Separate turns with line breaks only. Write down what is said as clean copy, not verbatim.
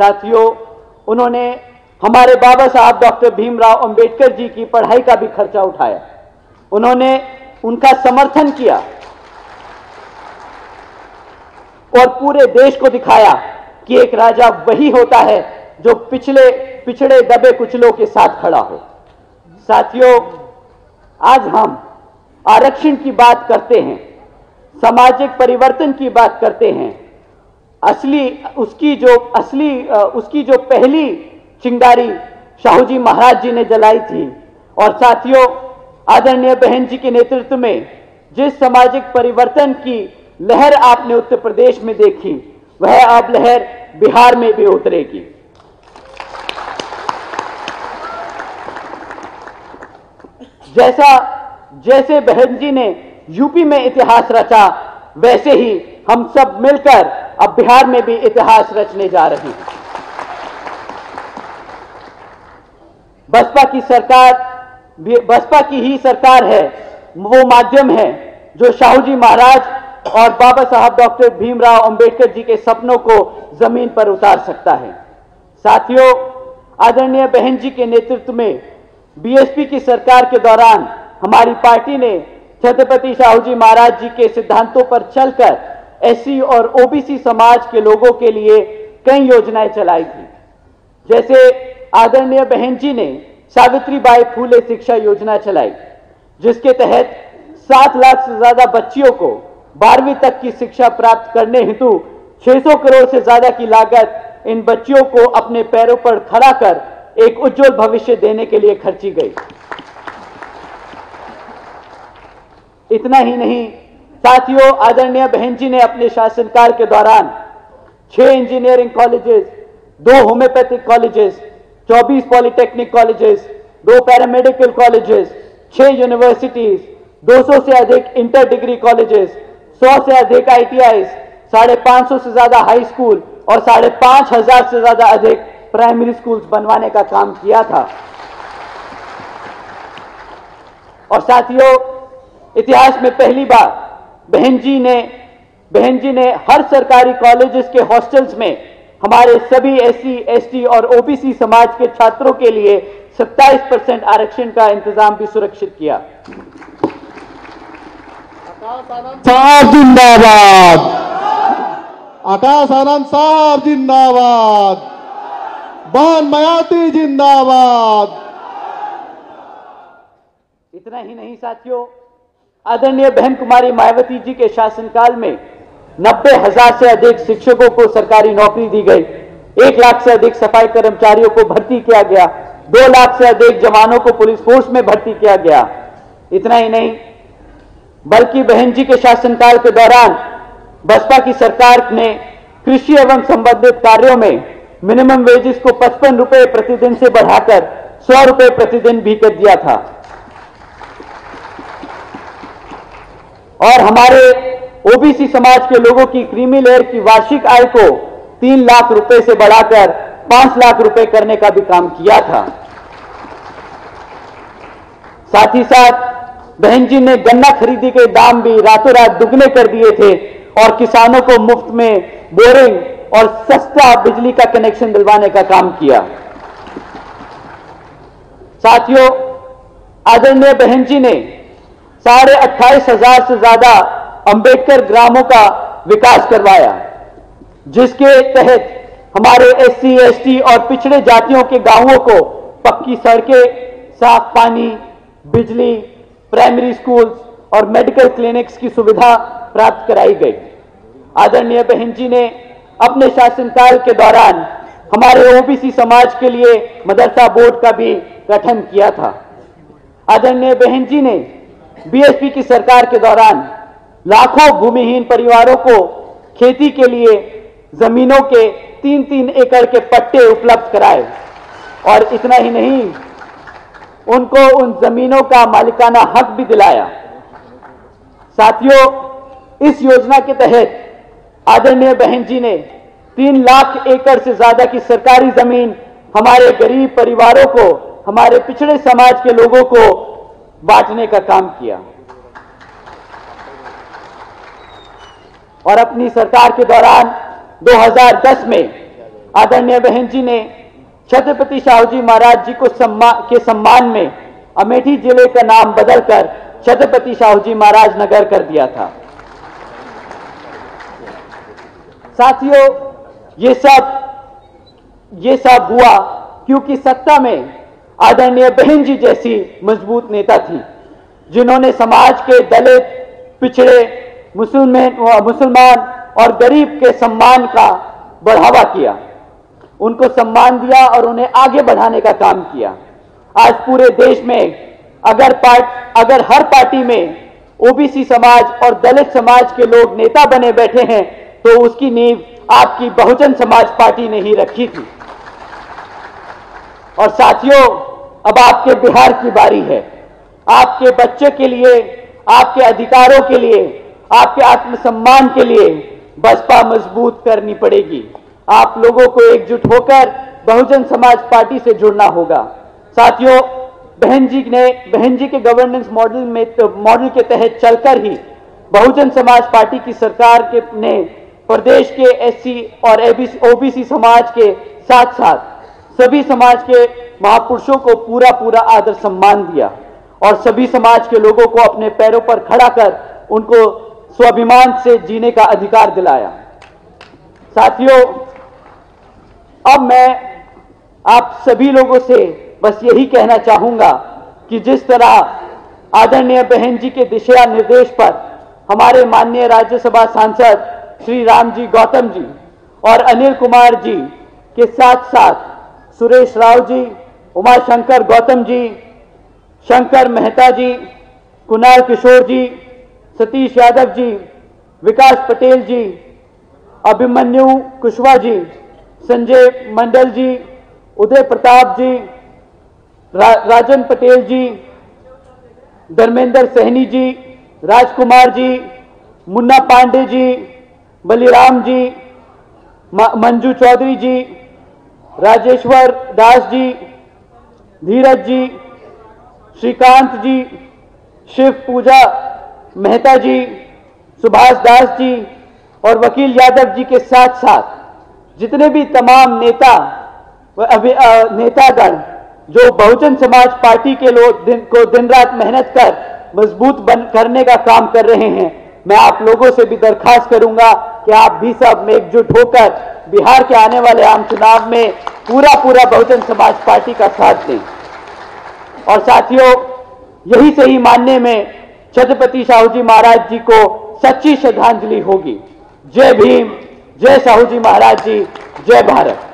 साथियों, उन्होंने हमारे बाबा साहब डॉक्टर भीमराव अंबेडकर जी की पढ़ाई का भी खर्चा उठाया। उन्होंने उनका समर्थन किया और पूरे देश को दिखाया कि एक राजा वही होता है जो पिछड़े दबे कुचलों के साथ खड़ा हो। साथियों, आज हम आरक्षण की बात करते हैं, सामाजिक परिवर्तन की बात करते हैं। उसकी जो पहली चिंगारी शाहू जी महाराज जी ने जलाई थी। और साथियों, आदरणीय बहन जी के नेतृत्व में जिस सामाजिक परिवर्तन की लहर आपने उत्तर प्रदेश में देखी, वह अब लहर बिहार में भी उतरेगी। जैसे बहन जी ने यूपी में इतिहास रचा, वैसे ही हम सब मिलकर अब बिहार में भी इतिहास रचने जा रहे हैं। बसपा की ही सरकार है, वो माध्यम है जो शाहू जी महाराज और बाबा साहब डॉक्टर भीमराव अंबेडकर जी के सपनों को जमीन पर उतार सकता है। साथियों, आदरणीय बहन जी के नेतृत्व में बीएसपी की सरकार के दौरान हमारी पार्टी ने छत्रपति शाहू जी महाराज जी के सिद्धांतों पर चलकर एससी और ओबीसी समाज के लोगों के लिए कई योजनाएं चलाई थी। जैसे आदरणीय बहन जी ने सावित्रीबाई फूले शिक्षा योजना चलाई, जिसके तहत 7 लाख से ज्यादा बच्चियों को 12वीं तक की शिक्षा प्राप्त करने हेतु 600 करोड़ से ज्यादा की लागत इन बच्चियों को अपने पैरों पर खड़ा कर एक उज्जवल भविष्य देने के लिए खर्ची गई। इतना ही नहीं साथियों, आदरणीय बहन जी ने अपने शासनकाल के दौरान 6 engineering colleges, 2 homeopathic colleges, 24 polytechnic colleges, 2 paramedical colleges, 6 universities, 200 से अधिक इंटर डिग्री कॉलेजेस, 100 से अधिक ITIs, 550 से ज्यादा हाई स्कूल और 5,500 से ज्यादा अधिक प्राइमरी स्कूल्स बनवाने का काम किया था। और साथियों, इतिहास में पहली बार बहन जी ने हर सरकारी कॉलेजेस के हॉस्टल्स में हमारे सभी SC, ST और OBC समाज के छात्रों के लिए 27% आरक्षण का इंतजाम भी सुरक्षित किया।
साहब जिंदाबाद, आकाश आनंद साहब जिंदाबाद, बहन मायावती जिंदाबाद।
इतना ही नहीं साथियों, आदरणीय बहन कुमारी मायावती जी के शासनकाल में 90,000 से अधिक शिक्षकों को सरकारी नौकरी दी गई, 1 लाख से अधिक सफाई कर्मचारियों को भर्ती किया गया, 2 लाख से अधिक जवानों को पुलिस फोर्स में भर्ती किया गया। इतना ही नहीं, बल्कि बहन जी के शासनकाल के दौरान बसपा की सरकार ने कृषि एवं संबंधित कार्यों में मिनिमम वेजेस को 55 रुपए प्रतिदिन से बढ़ाकर 100 रुपए प्रतिदिन भी कर दिया था। और हमारे ओबीसी समाज के लोगों की क्रीमी लेयर की वार्षिक आय को 3 लाख रुपए से बढ़ाकर 5 लाख रुपए करने का भी काम किया था। साथ ही साथ बहन जी ने गन्ना खरीदी के दाम भी रातों रात दुगने कर दिए थे और किसानों को मुफ्त में बोरिंग और सस्ता बिजली का कनेक्शन दिलवाने का काम किया। साथियों, आदरणीय बहन जी ने 28,500 से ज्यादा अंबेडकर ग्रामों का विकास करवाया, जिसके तहत हमारे SC, ST और पिछड़े जातियों के गांवों को पक्की सड़कें, साफ पानी, बिजली, प्राइमरी स्कूल्स और मेडिकल क्लिनिक्स की सुविधा प्राप्त कराई गई। आदरणीय बहन जी ने अपने शासनकाल के दौरान हमारे ओबीसी समाज के लिए मदरसा बोर्ड का भी गठन किया था। आदरणीय बहन जी ने बीएसपी की सरकार के दौरान लाखों भूमिहीन परिवारों को खेती के लिए जमीनों के 3-3 एकड़ के पट्टे उपलब्ध कराए और इतना ही नहीं, उनको उन जमीनों का मालिकाना हक भी दिलाया। साथियों, इस योजना के तहत आदरणीय बहन जी ने 3 लाख एकड़ से ज्यादा की सरकारी जमीन हमारे गरीब परिवारों को, हमारे पिछड़े समाज के लोगों को बांटने का काम किया। और अपनी सरकार के दौरान 2010 में आदरणीय बहन जी ने छत्रपति शाहू जी महाराज जी को के सम्मान में अमेठी जिले का नाम बदलकर छत्रपति शाहू जी महाराज नगर कर दिया था। साथियों, ये सब हुआ क्योंकि सत्ता में आदरणीय बहन जी जैसी मजबूत नेता थी, जिन्होंने समाज के दलित, पिछड़े, मुसलमान और गरीब के सम्मान का बढ़ावा किया, उनको सम्मान दिया और उन्हें आगे बढ़ाने का काम किया। आज पूरे देश में अगर हर पार्टी में ओबीसी समाज और दलित समाज के लोग नेता बने बैठे हैं तो उसकी नींव आपकी बहुजन समाज पार्टी ने ही रखी थी। और साथियों, अब आपके बिहार की बारी है। आपके बच्चे के लिए, आपके अधिकारों के लिए, आपके आत्मसम्मान के लिए बसपा मजबूत करनी पड़ेगी। आप लोगों को एकजुट होकर बहुजन समाज पार्टी से जुड़ना होगा। साथियों, बहन जी के गवर्नेंस मॉडल के तहत चलकर ही बहुजन समाज पार्टी की सरकार ने प्रदेश के एससी और ओबीसी समाज के साथ साथ सभी समाज के महापुरुषों को पूरा आदर सम्मान दिया और सभी समाज के लोगों को अपने पैरों पर खड़ा कर उनको स्वाभिमान से जीने का अधिकार दिलाया। साथियों, अब मैं आप सभी लोगों से बस यही कहना चाहूंगा कि जिस तरह आदरणीय बहन जी के दिशा निर्देश पर हमारे माननीय राज्यसभा सांसद श्री राम जी गौतम जी और अनिल कुमार जी के साथ साथ सुरेश राव जी, उमाशंकर गौतम जी, शंकर मेहता जी, कुणाल किशोर जी, सतीश यादव जी, विकास पटेल जी, अभिमन्यु कुशवाहा जी, संजय मंडल जी, उदय प्रताप जी, राजन पटेल जी, धर्मेंद्र सहनी जी, राजकुमार जी, मुन्ना पांडे जी, बलिराम जी, मंजू चौधरी जी, राजेश्वर दास जी, धीरज जी, श्रीकांत जी, शिव पूजा मेहता जी, सुभाष दास जी और वकील यादव जी के साथ साथ जितने भी तमाम नेतागण जो बहुजन समाज पार्टी के लोग दिन रात मेहनत कर मजबूत करने का काम कर रहे हैं, मैं आप लोगों से भी दरखास्त करूंगा कि आप भी सब एकजुट होकर बिहार के आने वाले आम चुनाव में पूरा बहुजन समाज पार्टी का साथ दें। और साथियों, यही सही मानने में छत्रपति शाहू जी महाराज जी को सच्ची श्रद्धांजलि होगी। जय भीम, जय शाहू जी महाराज जी, जय भारत।